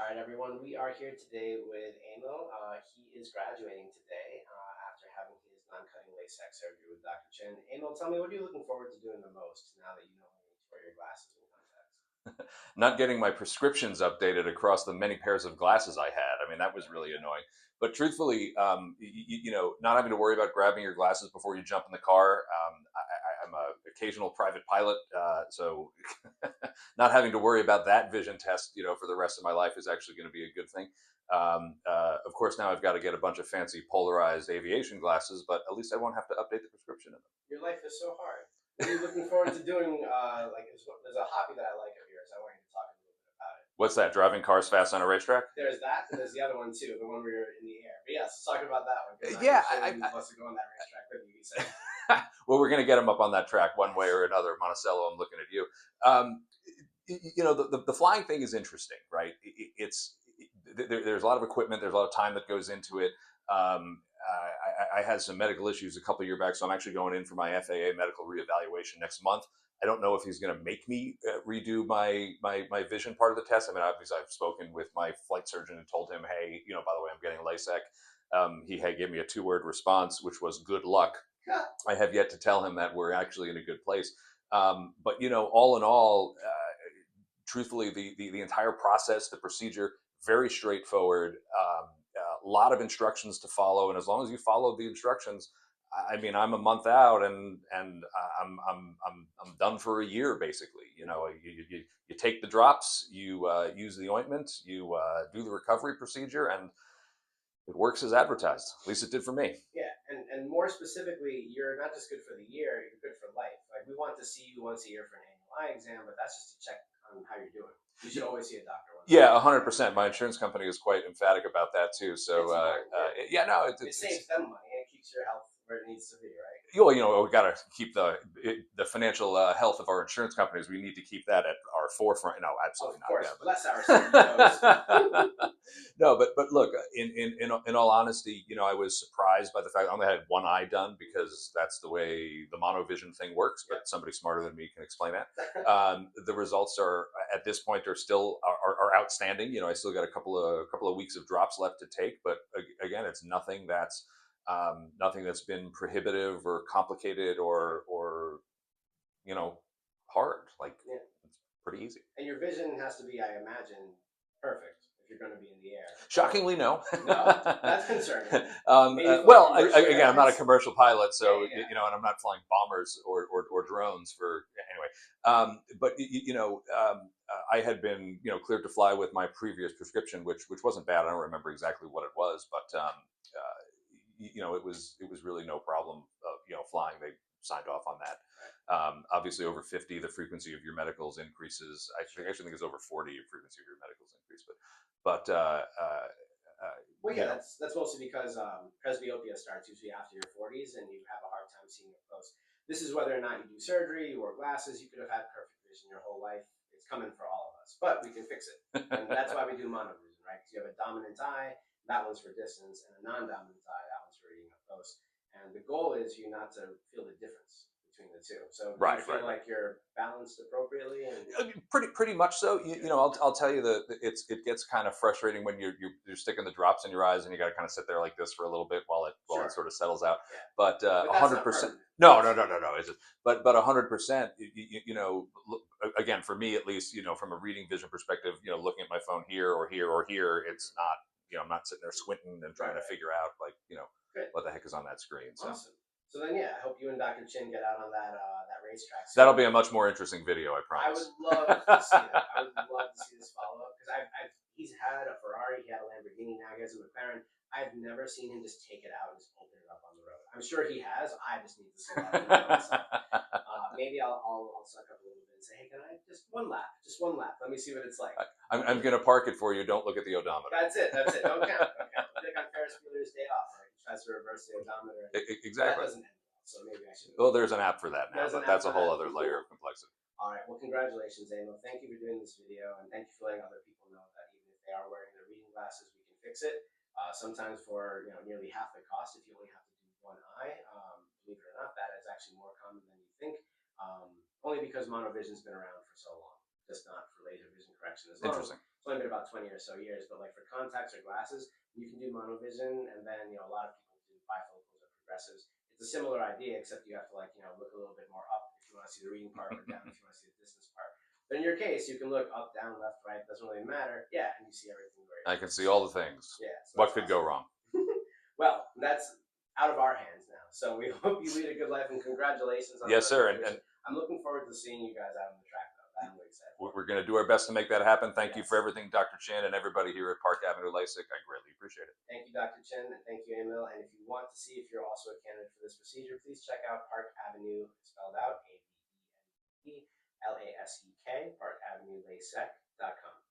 All right, everyone. We are here today with Emil. He is graduating today after having his non-cutting LASEK surgery with Dr. Chynn. Emil, tell me, what are you looking forward to doing the most now that you no longer need to wear your glasses and contacts? Not getting my prescriptions updated across the many pairs of glasses I had. I mean, that was really annoying. But truthfully, not having to worry about grabbing your glasses before you jump in the car. I'm an occasional private pilot, so not having to worry about that vision test, for the rest of my life is actually going to be a good thing. Of course, now I've got to get a bunch of fancy polarized aviation glasses, but at least I won't have to update the prescription in them. Your life is so hard. What are you looking forward to doing? There's a hobby that I like of yours. I want you to talk a little bit about it. What's that? Driving cars fast on a racetrack? There's that, and there's the other one too, the one where you're in the air. But yes, let's talk about that one. Yeah, I wants to go on that racetrack with you. He said. Well, we're going to get him up on that track one way or another. Monticello, I'm looking at you. The flying thing is interesting, right? There's a lot of equipment. There's a lot of time that goes into it. I had some medical issues a couple of years back, so I'm actually going in for my FAA medical reevaluation next month. I don't know if he's going to make me redo my vision part of the test. I mean, obviously, I've spoken with my flight surgeon and told him, hey, by the way, I'm getting LASEK. He had given me a 2-word response, which was good luck. I have yet to tell him that we're actually in a good place. But all in all, truthfully, the entire process, the procedure, very straightforward. A lot of instructions to follow, and as long as you follow the instructions, I mean, I'm a month out, and I'm done for a year basically. You take the drops, you use the ointment, you do the recovery procedure, and it works as advertised. At least it did for me. Yeah, and more specifically, you're not just good for the year, you're good for life. Like, we want to see you once a year for an annual eye exam, but that's just to check on how you're doing. You should always see a doctor. Yeah, 100%. My insurance company is quite emphatic about that too. So it saves them money and it keeps your health where it needs to be, right? Well, we got to keep the financial health of our insurance companies. We need to keep that at our forefront. No, absolutely not. Of course, yeah, bless our CEOs. No, but look, in all honesty, I was surprised by the fact I only had one eye done because that's the way the monovision thing works. But somebody smarter than me can explain that. The results are at this point are still are outstanding. I still got a couple of weeks of drops left to take, but again, it's nothing that's been prohibitive or complicated or hard. Like, it's pretty easy. And your vision has to be, I imagine, perfect if you're going to be in the air. Shockingly, no. No, that's concerning. Well, again, I'm not a commercial pilot, so and I'm not flying bombers or drones for anyway. But I had been cleared to fly with my previous prescription, which wasn't bad. I don't remember exactly what it was, but it was really no problem. Flying. They signed off on that. Obviously, over 50, the frequency of your medicals increases. I actually think it's over 40, your frequency of your medicals increase. But well, yeah, that's mostly because presbyopia starts usually after your 40s, and you have a hard time seeing it close. This is whether or not you do surgery, you wear glasses. You could have had perfect vision your whole life. It's coming for all of us, but we can fix it, and that's why we do monovision, right? Because you have a dominant eye, that one's for distance, and a non-dominant eye, that one's for reading up close. And the goal is you not to feel the difference between the two. So do you feel like you're balanced appropriately? Pretty much so. I'll tell you that it gets kind of frustrating when you're sticking the drops in your eyes and you got to kind of sit there like this for a little bit while it sort of settles out. Yeah. But 100%. No. Is it? But 100%. Again, for me at least, from a reading vision perspective, looking at my phone here or here or here, it's not. I'm not sitting there squinting and trying to figure out what the heck is on that screen. So. Awesome. So then, I hope you and Dr. Chynn get out on that racetrack. That'll be a much more interesting video, I promise. I would love to see that. I would love to see this follow up because he's had a Ferrari, he had a Lamborghini, now he has a McLaren. I've never seen him just take it out and just open it up on the road. I'm sure he has. I just need to see that. Maybe I'll suck up a little bit and say, hey, can I just one lap? Let me see what it's like. I'm going to park it for you. Don't look at the odometer. That's it. Don't count. Like on Ferris Bueller's Day Off, right? He tries to reverse the odometer. Exactly. That doesn't end well, so maybe I should. Well, there's an app for that now, but that's a whole other layer of complexity. All right. Well, congratulations, Emil. Thank you for doing this video, and thank you for letting other people know that even if they are wearing their reading glasses, we can fix it. Sometimes for nearly half the cost, if you only have to do one eye. Believe it or not, that is actually more common than you think. Only because monovision's been around for so long, just not for laser vision correction as long. Interesting. It's only been about 20 20 or so years. But like for contacts or glasses, you can do monovision, and then a lot of people do bifocals or progressives. It's a similar idea, except you have to like look a little bit more up if you want to see the reading part, or down if you want to see the distance part. But in your case, you can look up, down, left, right. Doesn't really matter. Yeah, and you see everything very. I can see all the things. Yeah. So what could go wrong? Well, that's out of our hands now. So we hope you lead a good life, and congratulations on Yes, sir. And I'm looking forward to seeing you guys out on the track, though. I'm really excited. We're going to do our best to make that happen. Thank you for everything, Dr. Chynn, and everybody here at Park Avenue LASIK. I greatly appreciate it. Thank you, Dr. Chynn, and thank you, Emil. And if you want to see if you're also a candidate for this procedure, please check out Park Avenue, spelled out AVENE LASEK, parkavenuelasek.com.